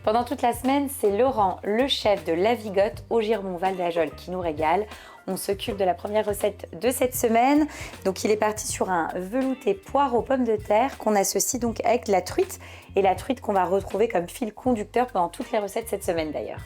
Pendant toute la semaine, c'est Laurent, le chef de La Vigotte au Girmont-Val d'Ajol qui nous régale. On s'occupe de la première recette de cette semaine. Donc il est parti sur un velouté poire aux pommes de terre qu'on associe donc avec de la truite. Et la truite qu'on va retrouver comme fil conducteur pendant toutes les recettes cette semaine d'ailleurs.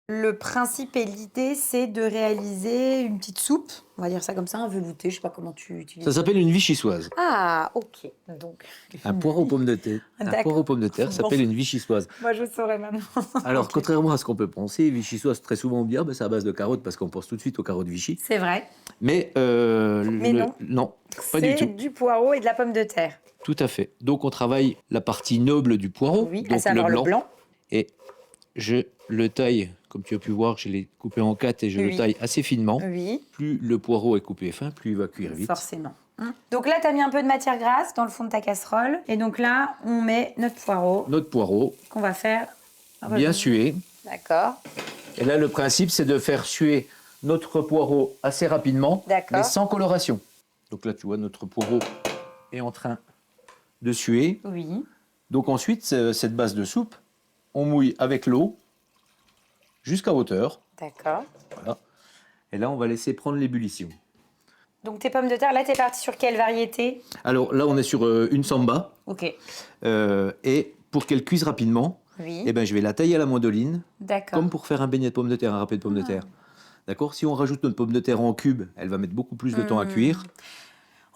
Le principe et l'idée, c'est de réaliser une petite soupe, on va dire ça comme ça, un velouté, je sais pas comment tu utilises. Ça s'appelle une vichysoise. Ah, ok. Donc, Un poire aux pommes de terre. Un poire aux pommes de terre s'appelle une vichysoise. moi, je saurais maintenant. Alors, Ok. contrairement à ce qu'on peut penser, vichysoise, très souvent on dit c'est à base de carottes parce qu'on pense tout de suite aux carottes Vichy. C'est vrai. Mais, non, pas du C'est tout. du poireau et de la pomme de terre. Tout à fait. Donc, on travaille la partie noble du poireau, Oui, à donc savoir le blanc. Et je le taille, comme tu as pu voir, je l'ai coupé en 4 et je le Oui. taille assez finement. Oui, Plus le poireau est coupé fin, plus il va cuire vite. forcément. Donc là, tu as mis un peu de matière grasse dans le fond de ta casserole. Et donc là, on met notre poireau Notre poireau, qu'on va faire bien sué. D'accord. Et là, le principe, c'est de faire suer notre poireau assez rapidement, D'accord. mais sans coloration. Donc là, tu vois, notre poireau est en train de suer. Oui. Donc ensuite, cette base de soupe, on mouille avec l'eau jusqu'à hauteur. D'accord. Voilà. Et là, on va laisser prendre l'ébullition. Donc tes pommes de terre, là, tu es parti sur quelle variété? Alors là, on est sur une samba. Ok. Et pour qu'elle cuise rapidement, Oui. eh ben, je vais la tailler à la mandoline, D'accord. comme pour faire un beignet de pommes de terre, un râpé de pommes de terre. D'accord? Si on rajoute notre pomme de terre en cubes, elle va mettre beaucoup plus de temps à cuire.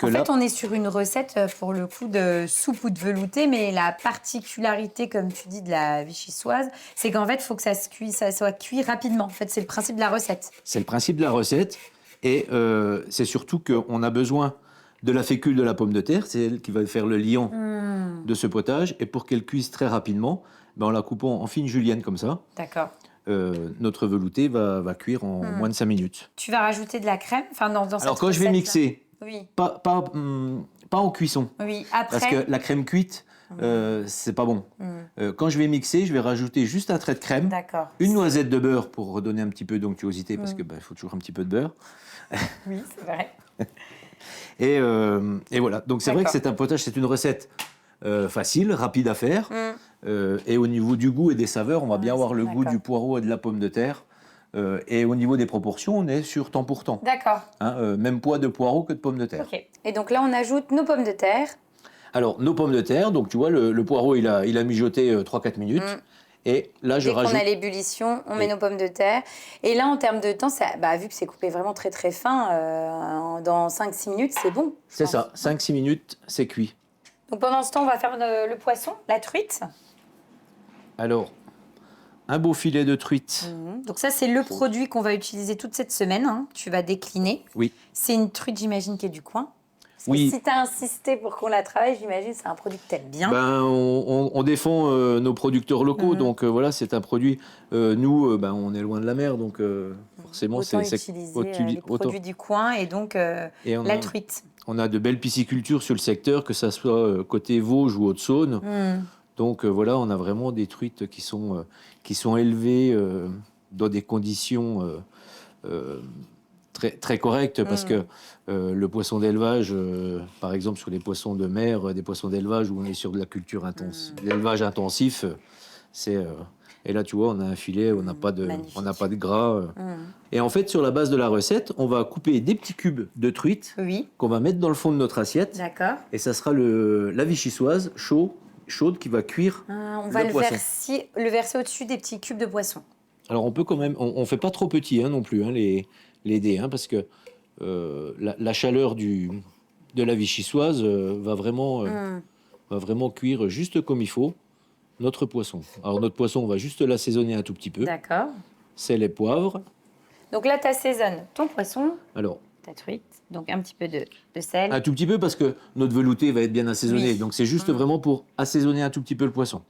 En fait, on est sur une recette, pour le coup, de soupe ou de velouté, mais la particularité, comme tu dis, de la vichysoise, c'est qu'en fait, il faut que ça soit cuit rapidement. En fait, c'est le principe de la recette. C'est le principe de la recette. Et c'est surtout qu'on a besoin de la fécule de la pomme de terre. C'est elle qui va faire le liant de ce potage. Et pour qu'elle cuise très rapidement, ben, en la coupant en fines juliennes comme ça, D'accord. notre velouté va cuire en moins de 5 minutes. Tu vas rajouter de la crème, enfin dans cette Alors quand je vais recette-là. mixer, Oui. pas en cuisson, Oui. Après. parce que la crème cuite, c'est pas bon. Quand je vais mixer, je vais rajouter juste un trait de crème, D'accord. une noisette de beurre pour redonner un petit peu d'onctuosité, parce que faut toujours un petit peu de beurre. Oui, c'est vrai. Et voilà. Donc c'est vrai que c'est un potage, c'est une recette facile, rapide à faire. Et au niveau du goût et des saveurs, on va bien avoir le goût du poireau et de la pomme de terre. Et au niveau des proportions, on est sur temps pour temps. D'accord. Même poids de poireau que de pommes de terre. Ok. Et donc là, on ajoute nos pommes de terre. Alors, nos pommes de terre, donc tu vois, le poireau, il a mijoté 3-4 minutes. Et là, je Dès rajoute... qu'on a l'ébullition, on met nos pommes de terre. Et là, en termes de temps, vu que c'est coupé vraiment très très fin, dans 5-6 minutes, c'est bon. C'est ça, 5-6 minutes, c'est cuit. Donc pendant ce temps, on va faire le poisson, la truite. Alors, un beau filet de truite. Donc ça, c'est le produit qu'on va utiliser toute cette semaine. Tu vas décliner. Oui. C'est une truite, j'imagine, qui est du coin. Parce Oui. que si tu as insisté pour qu'on la travaille, j'imagine c'est un produit que tu aimes bien. Ben, on défend nos producteurs locaux, donc voilà, c'est un produit. Nous, on est loin de la mer, donc forcément, autant c'est utiliser les produits du coin et donc la truite. On a de belles piscicultures sur le secteur, que ça soit côté Vosges ou Haute-Saône. Donc voilà, on a vraiment des truites qui sont élevées dans des conditions très, très correctes, parce que le poisson d'élevage, par exemple sur les poissons de mer, des poissons d'élevage où on est sur de la culture intensive, l'élevage intensif, et là tu vois, on a un filet, on n'a pas de gras. Et en fait, sur la base de la recette, on va couper des petits cubes de truite qu'on va mettre dans le fond de notre assiette. D'accord. Et ça sera la vichysoise chaude qui va cuire on va le verser au-dessus des petits cubes de poisson. Alors on peut quand même, on fait pas trop petit non plus, les dés, parce que la chaleur de la vichysoise va vraiment cuire juste comme il faut notre poisson. Alors notre poisson, on va juste l'assaisonner un tout petit peu. D'accord. Sel et poivre. Donc là, tu assaisonnes ton poisson, alors, ta truite, donc un petit peu de sel. Un tout petit peu parce que notre velouté va être bien assaisonné. Oui. Donc c'est juste vraiment pour assaisonner un tout petit peu le poisson.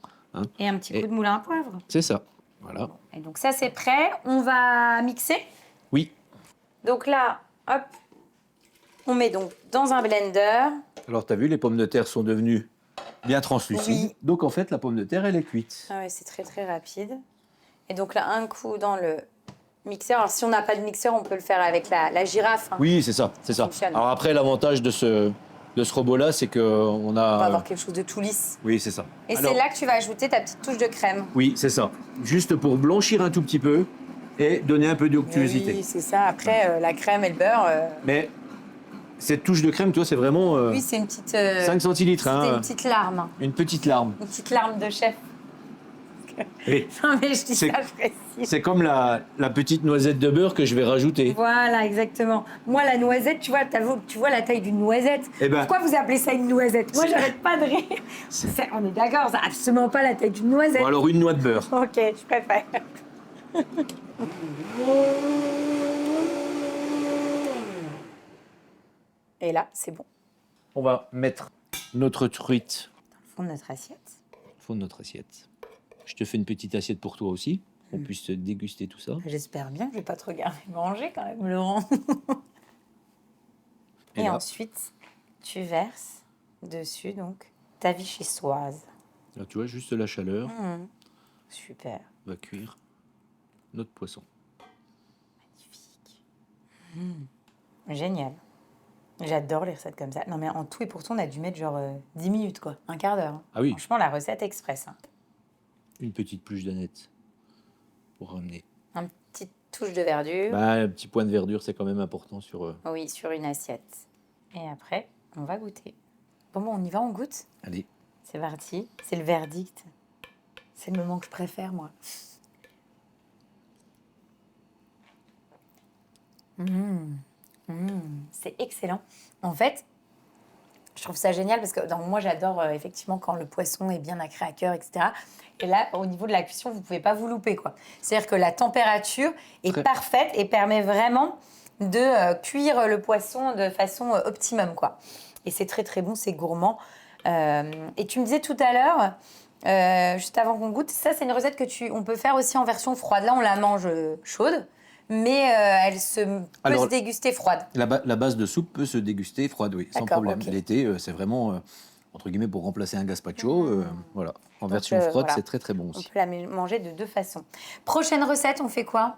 Et un petit coup de moulin à poivre. C'est ça. Voilà. Et donc ça, c'est prêt. On va mixer. Oui. Donc là, hop, on met donc dans un blender. Alors tu as vu, les pommes de terre sont devenues bien translucides. Oui. Donc en fait, la pomme de terre, elle est cuite. Ah ouais, c'est très très rapide. Et donc là, un coup dans le Mixeur, alors si on n'a pas de mixeur, on peut le faire avec la girafe. Hein. Oui, c'est ça, c'est ça. Fonctionne. Alors après, l'avantage de ce robot-là, c'est qu'on On a... va avoir quelque chose de tout lisse. Oui, c'est ça. Et Alors, c'est là que tu vas ajouter ta petite touche de crème. Oui, c'est ça. Juste pour blanchir un tout petit peu et donner un peu d'onctuosité. Oui, c'est ça. Après, la crème et le beurre. Mais cette touche de crème, toi, c'est vraiment Oui, c'est une petite. 5 centilitres. C'était Hein, une petite larme. une petite larme. Une petite larme de chef. Et Non, mais je dis C'est- ça, je précise. c'est comme la petite noisette de beurre que je vais rajouter. Voilà, exactement. Moi, la noisette, tu vois la taille d'une noisette. Eh ben- Pourquoi vous appelez ça une noisette? Moi, j'arrête pas de rire. On est d'accord, c'est absolument pas la taille d'une noisette. Bon, alors une noix de beurre. Ok, je préfère. Et là, c'est bon. On va mettre notre truite Fond de notre assiette. au fond de notre assiette. Je te fais une petite assiette pour toi aussi, pour qu'on puisse déguster tout ça. J'espère bien que je vais pas te regarder manger quand même, Laurent. Et là- ensuite, tu verses dessus donc ta vichyssoise. Là, tu vois, juste la chaleur Super. va cuire notre poisson. Génial. J'adore les recettes comme ça. Non mais en tout et pour tout, on a dû mettre genre 10 minutes quoi, un quart d'heure. Hein. Ah oui. Franchement, la recette express. Hein. Une petite pluche d'aneth pour ramener. Un petit touche de verdure. Bah, un petit point de verdure, c'est quand même important sur... Oui, sur une assiette. Et après, on va goûter. Bon, on y va, on goûte. Allez, C'est parti. C'est le verdict. C'est le moment que je préfère, moi. C'est excellent. En fait, je trouve ça génial parce que moi, j'adore effectivement quand le poisson est bien nacré à cœur, etc. Et là, au niveau de la cuisson, vous ne pouvez pas vous louper, quoi. C'est-à-dire que la température est Très- parfaite et permet vraiment de cuire le poisson de façon optimum, quoi. Et c'est très, très bon, c'est gourmand. Et tu me disais tout à l'heure, juste avant qu'on goûte, ça, c'est une recette on peut faire aussi en version froide. Là, on la mange chaude, mais elle peut Alors, se déguster froide. la base de soupe peut se déguster froide, oui, sans D'accord, problème. ok. L'été, c'est vraiment, entre guillemets, pour remplacer un gazpacho. Voilà. En version froide, voilà. c'est très très bon On aussi. peut la manger de deux façons. Prochaine recette, on fait quoi?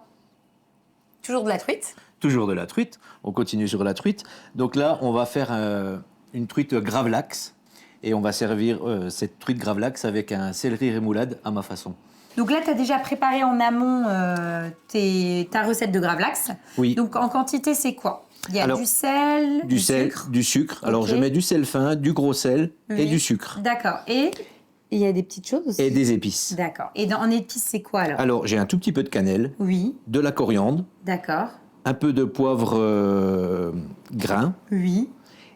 Toujours de la truite. Toujours de la truite. On continue sur la truite. Donc là, on va faire une truite gravlax. Et on va servir cette truite gravlax avec un céleri rémoulade à ma façon. Donc là, tu as déjà préparé en amont ta recette de gravlax. Oui. Donc en quantité, c'est quoi? Il y a Alors, du sel, Du sel, sucre. du sucre. Alors Ok. je mets du sel fin, du gros sel et Oui. du sucre. D'accord. Et il y a des petites choses aussi. Et des épices. D'accord. Et en épices, c'est quoi alors? Alors j'ai un tout petit peu de cannelle, Oui, de la coriandre, d'accord. un peu de poivre grain Oui,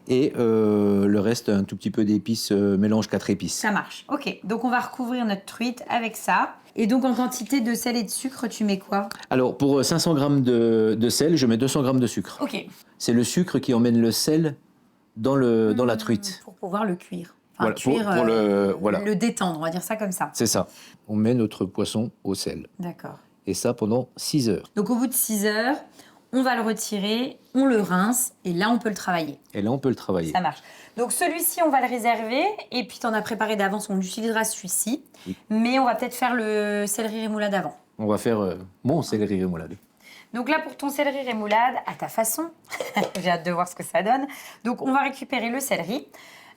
et le reste un tout petit peu d'épices, mélange 4 épices. ça marche. Ok. Donc on va recouvrir notre truite avec ça. Et donc en quantité de sel et de sucre, tu mets quoi? Alors pour 500 grammes de sel, je mets 200 grammes de sucre. Ok. C'est le sucre qui emmène le sel dans la truite. Pour pouvoir le cuire. Enfin, Voilà, cuire, pour voilà. le détendre, on va dire ça comme ça. C'est ça. On met notre poisson au sel. D'accord. Et ça pendant 6 heures. Donc au bout de 6 heures, on va le retirer, on le rince et là on peut le travailler. Et là, on peut le travailler. Ça marche. Donc celui-ci, on va le réserver et puis tu en as préparé d'avance, on utilisera celui-ci. Oui. Mais on va peut-être faire le céleri rémoulade avant. On va faire mon céleri rémoulade. Donc là, pour ton céleri rémoulade, à ta façon, j'ai hâte de voir ce que ça donne. Donc on va récupérer le céleri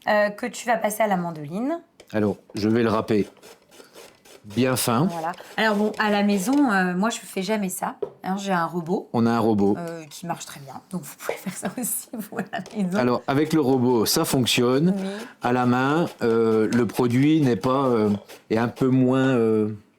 que tu vas passer à la mandoline. Alors, je vais le râper bien fin. Voilà. Alors bon, à la maison, moi je fais jamais ça. Hein, j'ai un robot On a un robot. qui marche très bien. Donc vous pouvez faire ça aussi, vous, à la maison. Alors, avec le robot, ça fonctionne. Oui. À la main, le produit n'est pas... est un peu moins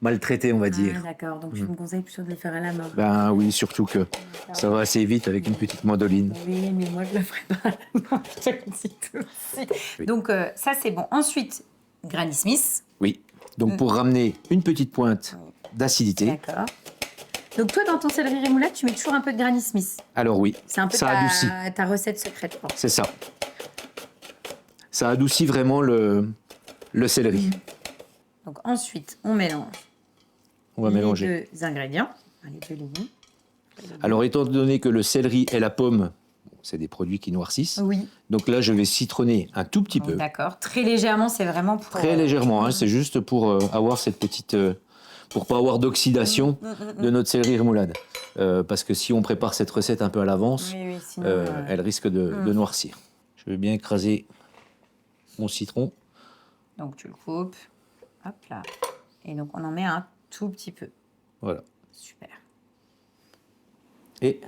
maltraité, on va dire. Ah, d'accord, donc je me conseille plutôt de le faire à la main. Ben oui, surtout que ça va assez vite avec une petite mandoline. Oui, mais moi je le ferai pas à la main, je te le dis tout de suite. Oui. Donc ça c'est bon. Ensuite, Granny Smith. Oui. Donc, pour ramener une petite pointe d'acidité, D'accord. Donc toi, dans ton céleri rémoulade, tu mets toujours un peu de Granny Smith. alors oui, C'est un peu ça adoucit. ta recette secrète, quoi. C'est ça. Ça adoucit vraiment le céleri. Donc ensuite, on mélange On va les mélanger. deux ingrédients. Les deux légumes. Alors, étant donné que le céleri et la pomme, c'est des produits qui noircissent, Oui. donc là, je vais citronner un tout petit peu. D'accord. Très légèrement, c'est vraiment pour... Très légèrement, hein, c'est juste pour avoir cette petite pour pas avoir d'oxydation de notre céleri rémoulade. Parce que si on prépare cette recette un peu à l'avance, Oui, sinon, elle risque de noircir. Je vais bien écraser mon citron. Donc tu le coupes. Hop là. Et donc on en met un tout petit peu. Voilà. Super. Et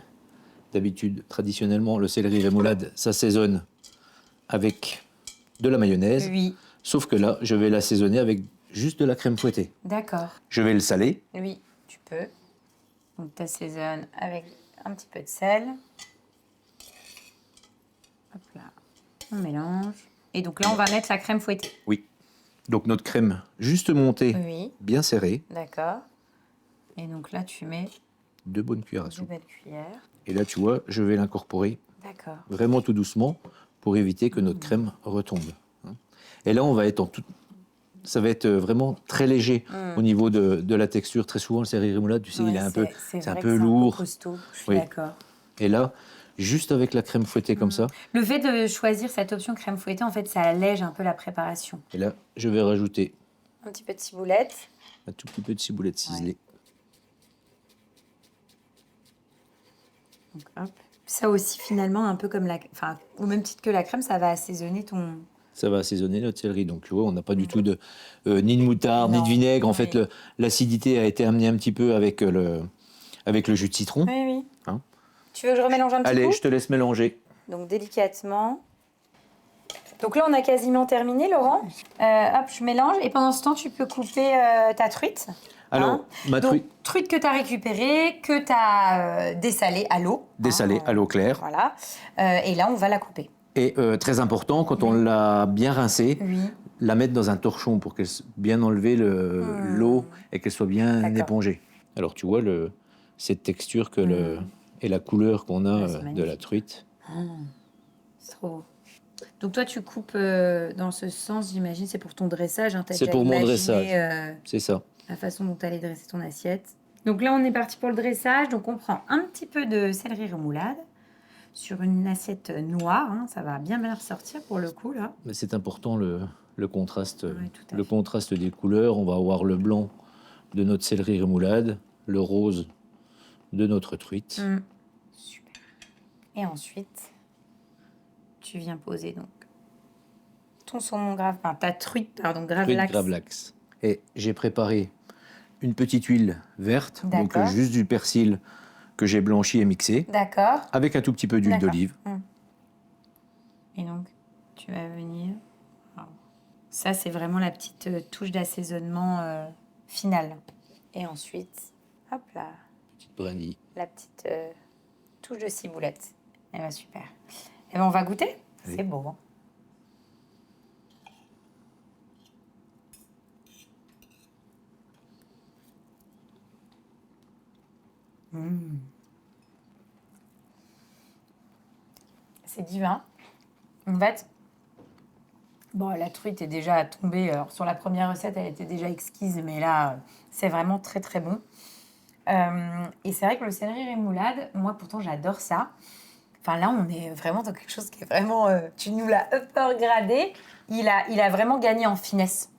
d'habitude, traditionnellement, le céleri rémoulade s'assaisonne avec de la mayonnaise. Oui. Sauf que là, je vais l'assaisonner avec juste de la crème fouettée. D'accord. Je vais le saler. Oui, tu peux. Donc tu assaisonnes avec un petit peu de sel. Hop là. On mélange. Et donc là, on va mettre la crème fouettée. Oui. Donc notre crème juste montée, Oui. bien serrée. D'accord. Et donc là, tu mets 2 bonnes cuillères à 2 soupe. belles cuillères. Et là, tu vois, je vais l'incorporer D'accord. vraiment tout doucement pour éviter que notre crème retombe. Et là, on va être en tout... Ça va être vraiment très léger au niveau de la texture. Très souvent, le céleri rémoulade, tu sais, il est un peu, c'est un peu lourd. Costaud. Je suis Oui. d'accord. Et là, juste avec la crème fouettée comme ça, Le fait de choisir cette option crème fouettée, en fait, ça allège un peu la préparation. et là, je vais rajouter Un petit peu de ciboulette. un tout petit peu de ciboulette ciselée. Donc, hop. Ça aussi, finalement, un peu comme la... Enfin, au même titre que la crème, ça va assaisonner ton... Ça va assaisonner notre céleri. Donc, tu vois, on n'a pas du tout de ni de moutarde, ni de vinaigre. En fait, l'acidité a été amenée un petit peu avec le jus de citron. Oui, oui. Hein. Tu veux que je remélange un petit peu? Allez, je te laisse mélanger. Donc, délicatement. Donc là, on a quasiment terminé, Laurent. Hop, je mélange. Et pendant ce temps, tu peux couper ta truite. Alors, ma Donc, truite truite que tu as récupérée, que tu as dessalée à l'eau. dessalée à l'eau claire. Voilà. Et là, on va la couper. Et très important, quand on l'a bien rincée, Oui. la mettre dans un torchon pour qu'elle bien enlever l'eau et qu'elle soit bien D'accord. épongée. Alors, tu vois cette texture et la couleur qu'on a c'est de magnifique. la truite. C'est trop beau. Donc toi, tu coupes dans ce sens, j'imagine, c'est pour ton dressage. Hein, C'est pour mon dressage. C'est ça. La façon dont tu allais dresser ton assiette. Donc là, on est parti pour le dressage. Donc on prend un petit peu de céleri rémoulade sur une assiette noire. Hein, ça va bien ressortir pour le coup, là. Mais c'est important le contraste, Oui, tout à le fait. contraste des couleurs. On va avoir le blanc de notre céleri rémoulade, le rose de notre truite. Super. Et ensuite, tu viens poser donc ton saumon grave, enfin ta truite, pardon, Truite gravlax. gravlax. Et j'ai préparé une petite huile verte, donc D'accord. juste du persil que j'ai blanchi et mixé, D'accord. avec un tout petit peu d'huile D'accord. d'olive. Et donc, tu vas venir. Ça, c'est vraiment la petite touche d'assaisonnement finale. Et ensuite, hop là, Petite brindille. la petite touche de ciboulette. Eh bien, super. Eh ben, on va goûter. Oui. C'est beau. Hein. C'est divin. En fait, bon, la truite est déjà tombée. Alors, sur la première recette, elle était déjà exquise, mais là, c'est vraiment très, très bon. Et c'est vrai que le céleri rémoulade, moi, pourtant, j'adore ça. Enfin, là, on est vraiment dans quelque chose qui est vraiment... tu nous l'as upgradé. Il a vraiment gagné en finesse.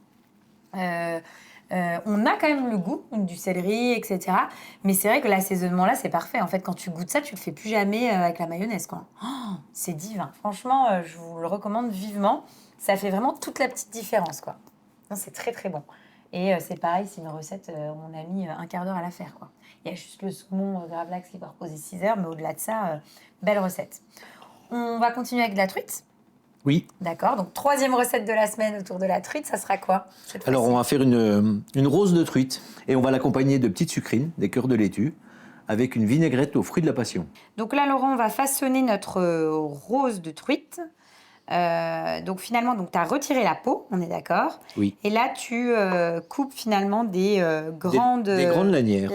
On a quand même le goût du céleri, etc. Mais c'est vrai que l'assaisonnement là, c'est parfait. En fait, quand tu goûtes ça, tu le fais plus jamais avec la mayonnaise, quoi. Oh, c'est divin. Franchement, je vous le recommande vivement. Ça fait vraiment toute la petite différence, quoi. Non, c'est très très bon. Et c'est pareil, c'est une recette, on a mis un quart d'heure à la faire, quoi. Il y a juste le saumon gravlax qui va reposer 6 heures, mais au-delà de ça, belle recette. On va continuer avec de la truite. Oui. D'accord, donc troisième recette de la semaine autour de la truite, ça sera quoi cette Alors, fois-ci on va faire une rose de truite et on va l'accompagner de petites sucrines, des cœurs de laitue, avec une vinaigrette aux fruits de la passion. Donc là, Laurent, on va façonner notre rose de truite. Donc finalement, tu as retiré la peau, on est d'accord. Oui. Et là, tu coupes finalement des grandes lanières.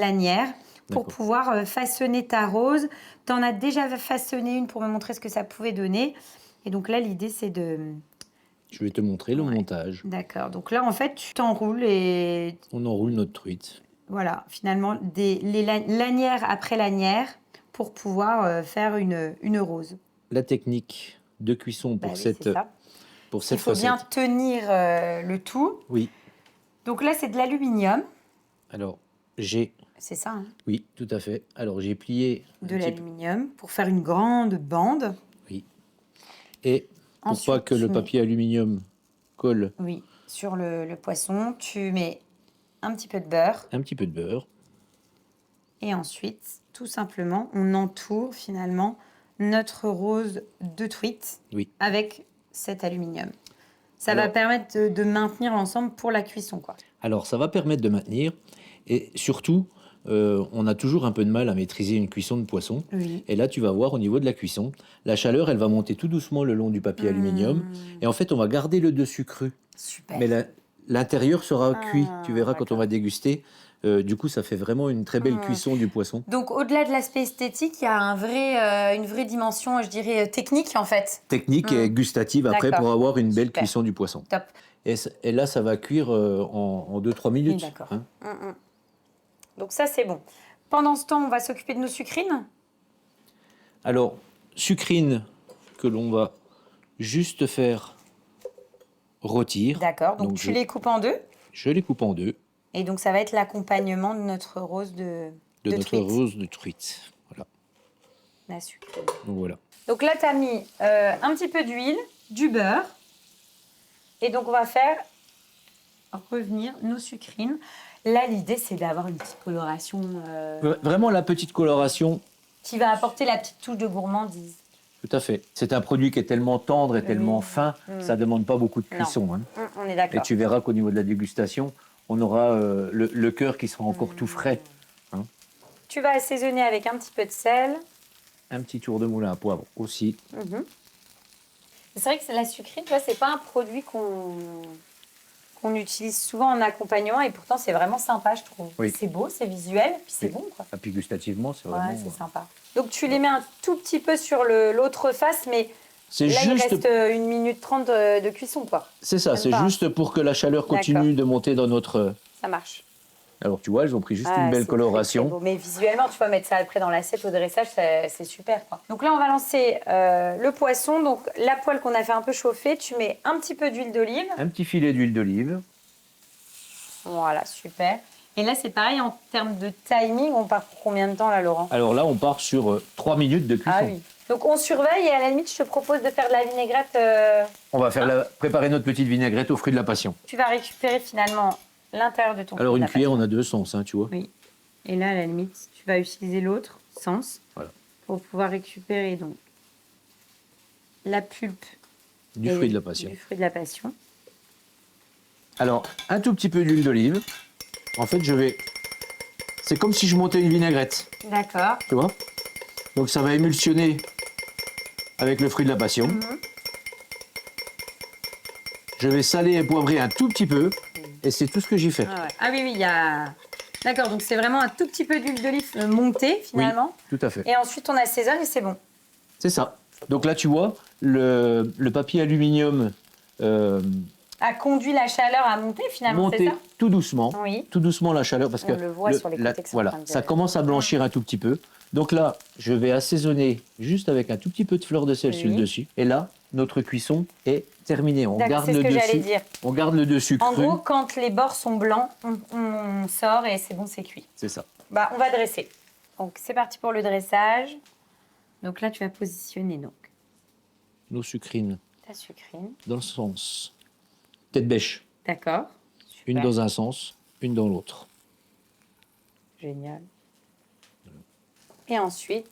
pour D'accord. pouvoir façonner ta rose. Tu en as déjà façonné une pour me montrer ce que ça pouvait donner. Et donc là, l'idée, c'est de... Je vais te montrer le montage. D'accord. Donc là, en fait, tu t'enroules et... On enroule notre truite. Voilà, finalement, lanière après lanière pour pouvoir faire une rose. La technique de cuisson pour cette Il recette. faut bien tenir le tout. Oui. Donc là, c'est de l'aluminium. Alors, j'ai... C'est ça, hein, Oui, tout à fait. Alors, j'ai plié un de petit peu. l'aluminium pour faire une grande bande. Oui. Et pour Ensuite, pas que le tu mets, papier aluminium colle, oui, sur le poisson, tu mets un petit peu de beurre. un petit peu de beurre. Et ensuite, tout simplement, on entoure finalement notre rose de truite Oui. avec cet aluminium. Ça Alors- va permettre de maintenir l'ensemble pour la cuisson, quoi. Alors, ça va permettre de maintenir. Et surtout, on a toujours un peu de mal à maîtriser une cuisson de poisson. Oui. Et là, tu vas voir au niveau de la cuisson, la chaleur, elle va monter tout doucement le long du papier aluminium. Et en fait, on va garder le dessus cru. Super. Mais l'intérieur sera cuit. Tu verras quand on d'accord. va déguster. Du coup, ça fait vraiment une très belle cuisson du poisson. Donc, au-delà de l'aspect esthétique, il y a une vraie dimension, je dirais, technique, en fait. Technique et gustative après D'accord. pour avoir une belle Super. cuisson du poisson. Top. Et là, ça va cuire en 2-3 Oui, minutes. d'accord. hein. Donc, ça, c'est bon. Pendant ce temps, on va s'occuper de nos sucrines. Alors, sucrine que l'on va juste faire rôtir. D'accord. Donc, tu les coupes en deux. Je les coupe en deux Et donc, ça va être l'accompagnement de notre rose de de notre truite. rose de truite. Voilà. La sucrine. Donc voilà. Donc là, tu as mis un petit peu d'huile, du beurre. Et donc, on va faire revenir nos sucrines. Là, l'idée, c'est d'avoir une petite coloration Vraiment la petite coloration, qui va apporter la petite touche de gourmandise. tout à fait. C'est un produit qui est tellement tendre et tellement fin, ça ne demande pas beaucoup de cuisson. hein. On est Et d'accord. tu verras qu'au niveau de la dégustation, on aura le cœur qui sera encore tout frais. Tu vas assaisonner avec un petit peu de sel. Un petit tour de moulin à poivre aussi. C'est vrai que la sucrine, tu vois, c'est pas un produit qu'on utilise souvent en accompagnement et pourtant c'est vraiment sympa, je trouve. Oui. C'est beau, c'est visuel, puis c'est Oui. bon, quoi. Et puis gustativement, c'est Ouais, vraiment... c'est sympa. Donc tu les mets un tout petit peu sur l'autre face, mais C'est là il juste... reste 1 minute 30 de cuisson, quoi. C'est ça, Même c'est pas. juste pour que la chaleur continue de monter dans notre... Ça marche. Alors tu vois, elles ont pris juste Ah, une belle c'est très, coloration. très beau. Mais visuellement, tu vois, mettre ça après dans l'assiette au dressage, c'est super, quoi. Donc là, on va lancer le poisson. Donc la poêle qu'on a fait un peu chauffer, tu mets un petit peu d'huile d'olive. Un petit filet d'huile d'olive. Voilà, super. Et là, c'est pareil, en termes de timing, on part pour combien de temps, là, Laurent? Alors là, on part sur 3 minutes de cuisson. Ah oui. Donc on surveille et à la limite, je te propose de faire de la vinaigrette. On va préparer notre petite vinaigrette aux fruits de la passion. Tu vas récupérer finalement l'intérieur de ton Alors fruit de une la cuillère, passion. on a 2 sens, hein, tu vois. Oui. Et là, à la limite, tu vas utiliser l'autre sens Voilà. pour pouvoir récupérer donc la pulpe Du et fruit de la passion. Du fruit de la passion. Alors, un tout petit peu d'huile d'olive. En fait, c'est comme si je montais une vinaigrette, D'accord. tu vois. Donc ça va émulsionner avec le fruit de la passion. Je vais saler et poivrer un tout petit peu. Et c'est tout ce que j'y fais. Ah, ouais. Ah oui, il y a... D'accord, donc c'est vraiment un tout petit peu d'huile d'olive montée, finalement. Oui, tout à fait. Et ensuite, on assaisonne et c'est bon. C'est ça. Donc là, tu vois, le papier aluminium A conduit la chaleur à monter, finalement, c'est monter ça? tout doucement. Oui. Tout doucement la chaleur parce On que le voit sur les côtés que c'est en voilà, train de- ça commence à blanchir un tout petit peu. Donc là, je vais assaisonner juste avec un tout petit peu de fleur de sel sur le Oui. dessus. Et là, notre cuisson est terminée. On D'accord, garde c'est ce le que j'allais dessus. dire. On garde le dessus En cru. gros, quand les bords sont blancs, on sort et c'est bon, c'est cuit. C'est ça. Bah, on va dresser. Donc, c'est parti pour le dressage. Donc là, tu vas positionner donc Nos sucrines ta sucrine. dans le sens tête bêche. D'accord. Une Super. dans un sens, une dans l'autre. Génial. Et ensuite,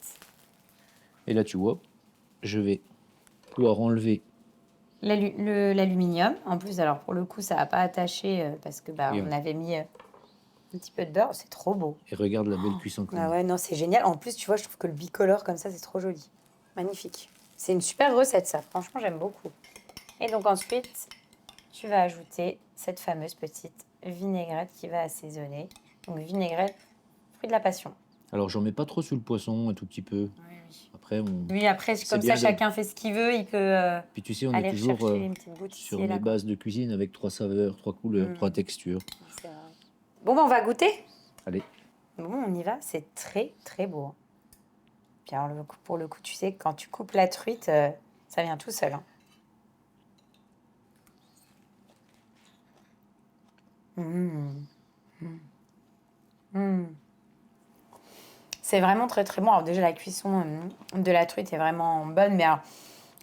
Et là, tu vois, je vais pouvoir enlever. l'aluminium. En plus, alors pour le coup, ça va pas attaché parce que Oui. on avait mis un petit peu de beurre. C'est trop beau. Et regarde la belle cuisson qu'on Ah a. ouais, non, c'est génial. En plus, tu vois, je trouve que le bicolore comme ça, c'est trop joli. Magnifique. C'est une super recette, ça. Franchement, j'aime beaucoup. Et donc ensuite, tu vas ajouter cette fameuse petite vinaigrette qui va assaisonner. Donc vinaigrette, fruit de la passion. Alors, j'en mets pas trop sur le poisson, un tout petit peu. Après, Oui, après, C'est comme bien ça, de- chacun fait ce qu'il veut. Il peut Puis tu sais, on aller est toujours rechercher une petite goutte sur ici et là. mes bases de cuisine avec 3 saveurs, 3 couleurs, 3 textures. C'est vrai. Bon, ben, on va goûter. Allez, Bon, on y va. C'est très, très beau. Puis alors, pour le coup, tu sais, quand tu coupes la truite, ça vient tout seul. Hein. C'est vraiment très très bon. Alors déjà, la cuisson de la truite est vraiment bonne, mais alors,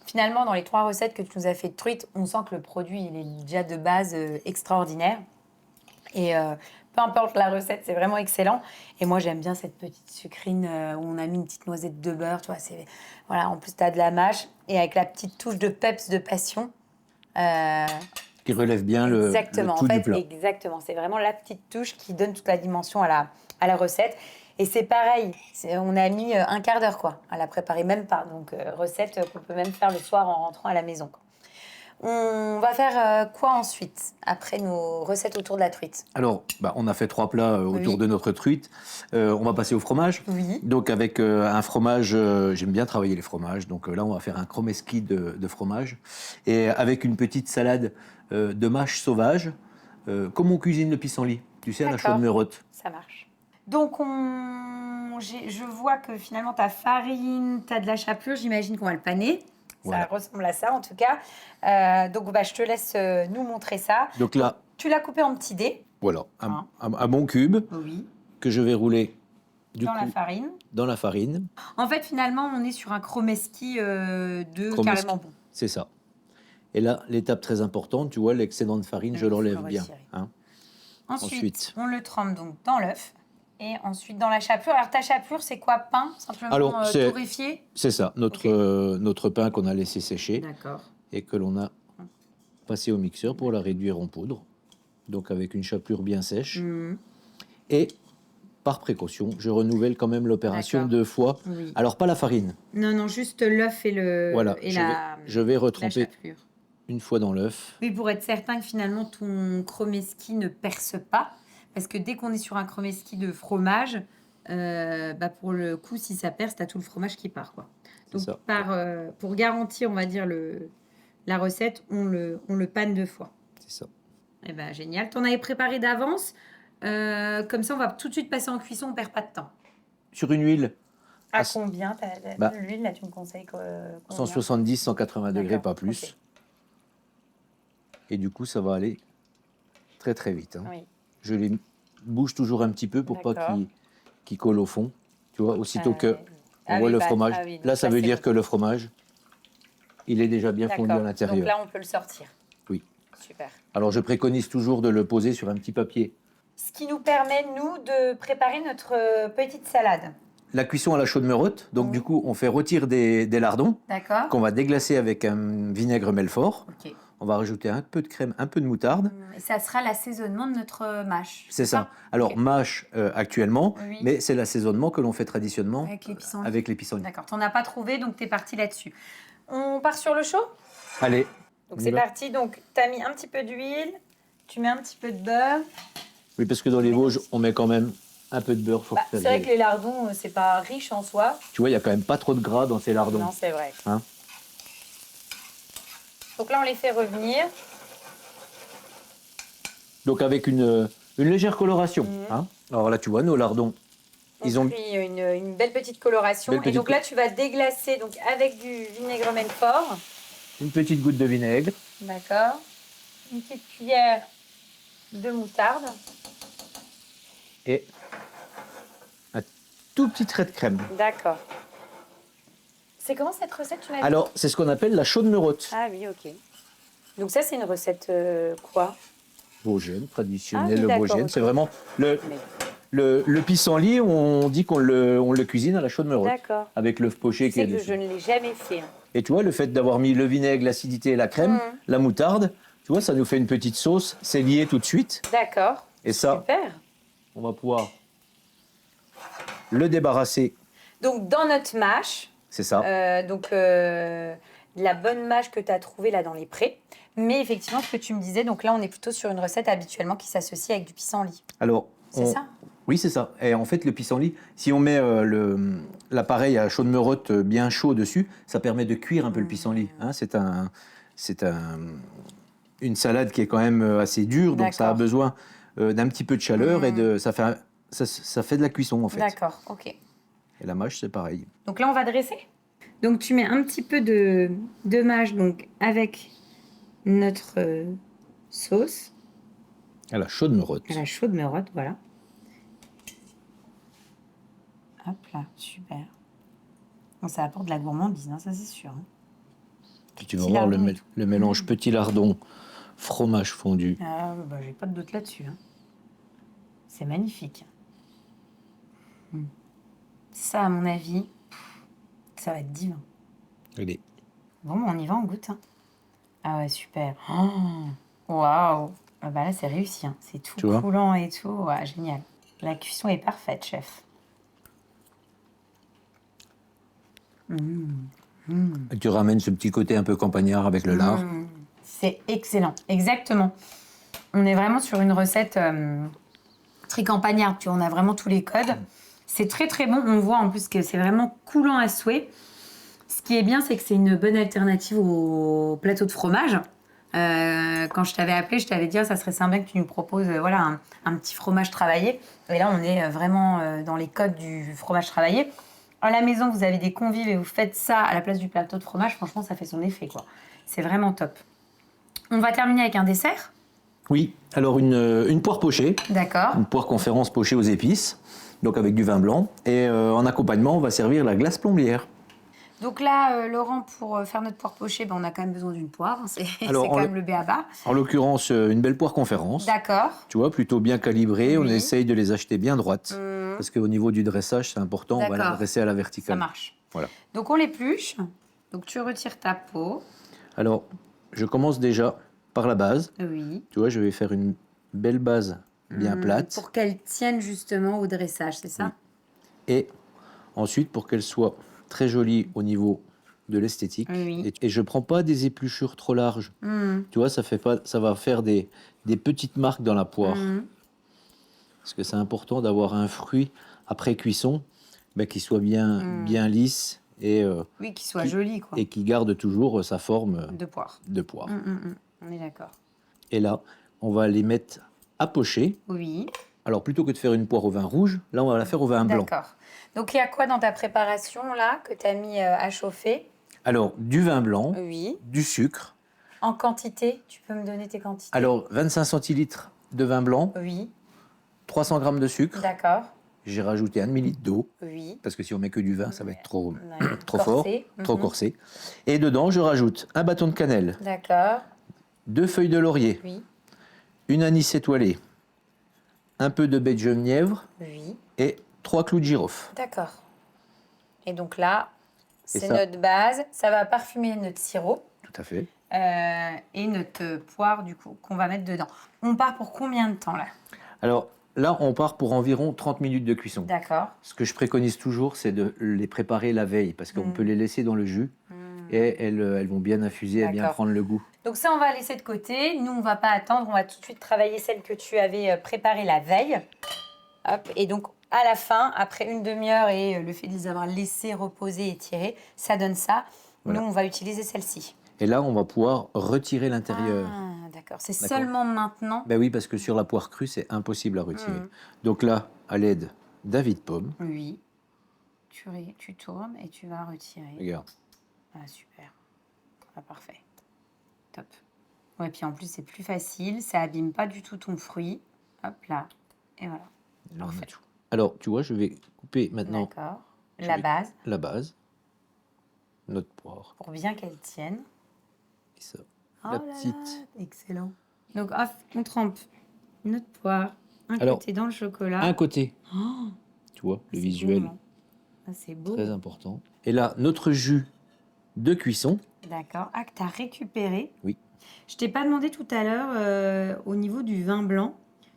finalement, dans les 3 recettes que tu nous as fait de truite, on sent que le produit, il est déjà de base extraordinaire. Et peu importe la recette, c'est vraiment excellent. Et moi, j'aime bien cette petite sucrine où on a mis une petite noisette de beurre. Tu vois, voilà, en plus, tu as de la mâche et avec la petite touche de peps de passion. Qui relève bien le Exactement, tout en fait, du plat. exactement. C'est vraiment la petite touche qui donne toute la dimension à la recette. Et c'est pareil, on a mis un quart d'heure quoi, à la préparer, même pas. Donc, recette qu'on peut même faire le soir en rentrant à la maison, quoi. On va faire quoi ensuite, après nos recettes autour de la truite? Alors, on a fait 3 plats autour Oui. de notre truite. On va passer au fromage. Oui. Donc, avec un fromage, j'aime bien travailler les fromages. Donc là, on va faire un chromeski de fromage. Et avec une petite salade de mâche sauvage, comme on cuisine le pissenlit. Tu sais, à la D'accord. chaude merotte. Ça marche. Donc, je vois que finalement, ta farine, tu as de la chapelure, j'imagine qu'on va le paner. Voilà. Ça ressemble à ça, en tout cas. Donc, je te laisse nous montrer ça. Donc là, Tu l'as coupé en petits dés. voilà, Hein. un bon cube Oui. que je vais rouler du Dans coup la farine. dans la farine. En fait, finalement, on est sur un chromeski de Chromeski. carrément bon. C'est ça. Et là, l'étape très importante, tu vois, l'excédent de farine, je Il faut l'enlève le bien. retirer. Hein. Ensuite, on le trempe donc dans l'œuf. Et ensuite dans la chapelure. Alors ta chapelure, c'est quoi? Pain? Simplement Alors, c'est- torréfié? C'est ça, notre pain qu'on a laissé sécher D'accord. et que l'on a passé au mixeur pour la réduire en poudre. Donc avec une chapelure bien sèche. Et par précaution, je renouvelle quand même l'opération D'accord. 2 fois. Oui. Alors pas la farine. Non, juste l'œuf et Voilà, et je vais la retremper chapelure. une fois dans l'œuf. Oui, pour être certain que finalement ton chromeski ne perce pas. Parce que dès qu'on est sur un chromeski de fromage, pour le coup, si ça perce, t'as tout le fromage qui part, quoi. Donc, ça. pour garantir, on va dire, la recette, on le panne 2 fois. C'est ça. Eh ben, génial. T'en avais préparé d'avance. Comme ça, on va tout de suite passer en cuisson, on perd pas de temps. Sur une huile À à combien l'huile, là, tu me conseilles combien? 170, 180 degrés, D'accord, pas plus. ok. Et du coup, ça va aller très très vite. Hein. Oui. Je les bouge toujours un petit peu pour pas D'accord. qu'ils collent au fond. Tu vois, aussitôt que on voit oui, le fromage. oui, donc Là, ça veut c'est dire bon. que le fromage, il est déjà bien fondu à D'accord. l'intérieur. Donc là, on peut le sortir. Oui. Super. Alors, je préconise toujours de le poser sur un petit papier. Ce qui nous permet, nous, de préparer notre petite salade. La cuisson à la chaude merotte. Donc, du coup, on fait rôtir des lardons D'accord. qu'on va déglacer avec un vinaigre Melfort. Ok. On va rajouter un peu de crème, un peu de moutarde. Et ça sera l'assaisonnement de notre mâche. C'est ça. Alors, Ok. mâche actuellement, Oui. mais c'est l'assaisonnement que l'on fait traditionnellement Avec les pissenlits. avec les pissenlits. D'accord. T'en as pas trouvé, donc t'es parti là-dessus. On part sur le chaud? Allez, Donc on y c'est va. parti. Donc t'as mis un petit peu d'huile, tu mets un petit peu de beurre. Oui, parce que dans les Vosges, on met quand même un peu de beurre pour C'est vrai que les lardons, c'est pas riche en soi. Tu vois, il y a quand même pas trop de gras dans ces lardons. Non, c'est vrai. Hein. Donc là, on les fait revenir. Donc avec une légère coloration. Hein. Alors là, tu vois, nos lardons, ils ont Pris une belle petite coloration. Belle Et petite donc là, tu vas déglacer donc, avec du vinaigre Melfort. une petite goutte de vinaigre. D'accord. Une petite cuillère de moutarde. Et un tout petit trait de crème. D'accord. C'est comment cette recette, tu m'as dit? Alors, c'est ce qu'on appelle la chaude merotte. Ah oui, ok. Donc ça, c'est une recette quoi? Vosgienne, Ah traditionnelle oui, d'accord, vosgienne. ok. C'est vraiment le pissenlit, on dit qu'on le cuisine à la chaude merotte. D'accord. Avec l'œuf poché qui est C'est que dessus. je ne l'ai jamais fait. Hein. Et tu vois, le fait d'avoir mis le vinaigre, l'acidité et la crème, la moutarde, tu vois, ça nous fait une petite sauce. C'est lié tout de suite. D'accord. Et ça, Super. on va pouvoir le débarrasser. Donc dans notre mâche, C'est ça. la bonne mâche que tu as trouvée là dans les prés. Mais effectivement, ce que tu me disais, donc là, on est plutôt sur une recette habituellement qui s'associe avec du pissenlit. Alors, C'est ça? Oui, c'est ça. Et en fait, le pissenlit, si on met l'appareil à chaude merotte bien chaud dessus, ça permet de cuire un peu le pissenlit. Hein, c'est une salade qui est quand même assez dure, donc ça a D'accord. besoin d'un petit peu de chaleur et ça fait de la cuisson en fait. D'accord, ok. Et la mâche, c'est pareil. Donc là, on va dresser. Donc tu mets un petit peu de mâche donc, avec notre sauce À la chaude merotte. à la chaude merotte, voilà. Hop là, super. Bon, ça apporte de la gourmandise, hein, ça c'est sûr. Hein. Puis tu vas Petit voir lardon et tout. le mélange petit lardon, fromage fondu. Ah, bah, j'ai pas de doute là-dessus. Hein. C'est magnifique. Ça, à mon avis, ça va être divin. Allez. Bon, on y va, on goûte. Hein. Ah ouais, super. Oh, waouh. Ah bah là, c'est réussi. Hein. C'est tout Tu vois coulant et tout. Ouais, génial. La cuisson est parfaite, chef. Et tu ramènes ce petit côté un peu campagnard avec le lard. C'est excellent, exactement. On est vraiment sur une recette très campagnarde. Tu vois, on a vraiment tous les codes. C'est très très bon. On voit en plus que c'est vraiment coulant à souhait. Ce qui est bien, c'est que c'est une bonne alternative au plateau de fromage. Quand je t'avais appelé, je t'avais dit ça serait sympa que tu nous proposes voilà, un petit fromage travaillé. Et là, on est vraiment dans les codes du fromage travaillé. À la maison, vous avez des convives et vous faites ça à la place du plateau de fromage. Franchement, ça fait son effet, quoi. C'est vraiment top. On va terminer avec un dessert. Oui, alors une poire pochée. D'accord. Une poire conférence pochée aux épices, donc avec du vin blanc. Et en accompagnement, on va servir la glace plombière. Donc là, Laurent, pour faire notre poire pochée, ben, on a quand même besoin d'une poire. Hein. C'est Alors, quand même le b.a.-ba. En l'occurrence, une belle poire conférence. D'accord. Tu vois, plutôt bien calibrée. Oui. On essaye de les acheter bien droites. Parce qu'au niveau du dressage, c'est important. On va la D'accord. dresser à la Ça verticale. marche. Voilà. Donc on l'épluche. Donc tu retires ta peau. Alors, je commence déjà par la base. Oui. Tu vois, je vais faire une belle base bien plate. Pour qu'elle tienne justement au dressage, c'est ça? Et ensuite, pour qu'elle soit très jolie au niveau de l'esthétique. Oui. Et je ne prends pas des épluchures trop larges. Tu vois, ça va faire des petites marques dans la poire. Parce que c'est important d'avoir un fruit après cuisson qui soit bien lisse et, Oui, qu'il soit joli, quoi. et qui garde toujours sa forme De poire. de poire. On est d'accord. Et là, on va les mettre à pocher. Oui. Alors, plutôt que de faire une poire au vin rouge, là, on va la faire au vin blanc. D'accord. Donc il y a quoi dans ta préparation, là, que tu as mis à chauffer? Alors, du vin blanc, Oui. du sucre. En quantité, tu peux me donner tes quantités? Alors, 25 centilitres de vin blanc, Oui. 300 grammes de sucre. D'accord. J'ai rajouté un demi-litre d'eau. Oui. Parce que si on met que du vin, ça va être trop Corsé. fort, trop corsé. Et dedans, je rajoute un bâton de cannelle, D'accord. 2 feuilles de laurier, Oui. une anis étoilée, un peu de baie de genièvre Oui. et 3 clous de girofle. D'accord. Et donc là, c'est ça- notre base. Ça va parfumer notre sirop Tout à fait. et notre poire, du coup, qu'on va mettre dedans. On part pour combien de temps, là? Alors là, on part pour environ 30 minutes de cuisson. D'accord. Ce que je préconise toujours, c'est de les préparer la veille, parce qu'on peut les laisser dans le jus et elles vont bien infuser et bien D'accord. prendre le goût. Donc ça, on va laisser de côté. Nous, on va pas attendre. On va tout de suite travailler celle que tu avais préparée la veille. Hop. Et donc, à la fin, après une demi-heure et le fait de les avoir laissés reposer et tirer, ça donne ça. Voilà. Nous, on va utiliser celle-ci. Et là, on va pouvoir retirer l'intérieur. Ah, d'accord. C'est D'accord. seulement maintenant. Ben oui, parce que sur la poire crue, c'est impossible à retirer. Donc là, à l'aide d'un vide-pomme, Oui. Tu tournes et tu vas retirer. regarde, Ah, super. Ah, parfait. Top. Ouais, puis en plus, c'est plus facile. Ça abîme pas du tout ton fruit. Hop là. Et voilà. là, on a tout. Alors, tu vois, je vais couper maintenant D'accord. Je La vais- base, la base, notre poire, pour bien qu'elle tienne. et ça, Oh la là petite. là, excellent. Donc, hop, on trempe notre poire. Un Alors, côté dans le chocolat. un côté, Oh, tu vois, le c'est visuel, gourmand. Ah, c'est beau. très important. Et là, notre jus de cuisson, D'accord. Ah, que tu as récupéré. oui. Je t'ai pas demandé tout à l'heure, au niveau du vin blanc,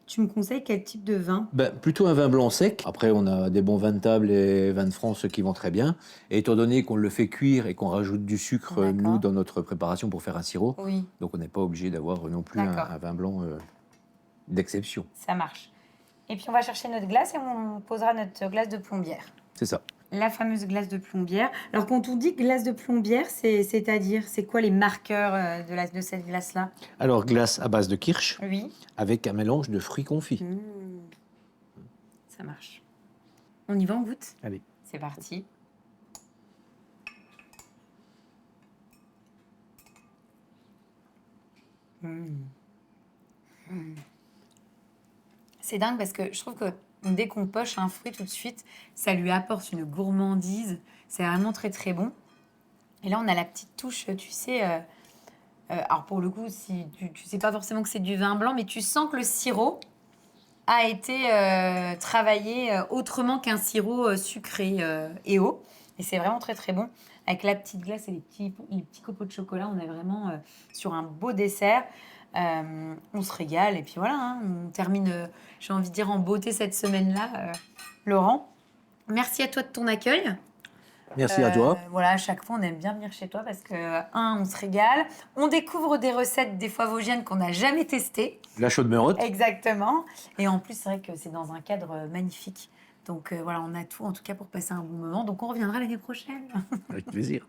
tu me conseilles quel type de vin? Plutôt un vin blanc sec. Après, on a des bons vins de table et vins de France qui vont très bien. Et étant donné qu'on le fait cuire et qu'on rajoute du sucre, D'accord. nous, dans notre préparation pour faire un sirop, Oui, donc on n'est pas obligé d'avoir non plus un D'accord. vin blanc d'exception. ça marche. Et puis, on va chercher notre glace et on posera notre glace de plombière. C'est ça. La fameuse glace de plombière. Alors, quand on dit glace de plombière, c'est-à-dire, c'est quoi les marqueurs de cette glace-là? Alors, glace à base de kirsch Oui. avec un mélange de fruits confits. Ça marche. On y va, on goûte? Allez. C'est parti. C'est dingue parce que je trouve que Donc, dès qu'on poche un fruit tout de suite, ça lui apporte une gourmandise. C'est vraiment très très bon. Et là, on a la petite touche, tu sais. Alors pour le coup, si tu sais pas forcément que c'est du vin blanc, mais tu sens que le sirop a été travaillé autrement qu'un sirop sucré et eau. Et c'est vraiment très très bon. Avec la petite glace et les petits copeaux de chocolat, on est vraiment sur un beau dessert. On se régale et puis voilà, hein, on termine, j'ai envie de dire, en beauté cette semaine-là. Laurent, merci à toi de ton accueil. Merci à toi. Voilà, à chaque fois, on aime bien venir chez toi parce que, on se régale. On découvre des recettes, des fois vosgiennes, qu'on n'a jamais testées. La chaude merotte. Exactement. Et en plus, c'est vrai que c'est dans un cadre magnifique. Donc voilà, on a tout, en tout cas, pour passer un bon moment. Donc on reviendra l'année prochaine. Avec plaisir.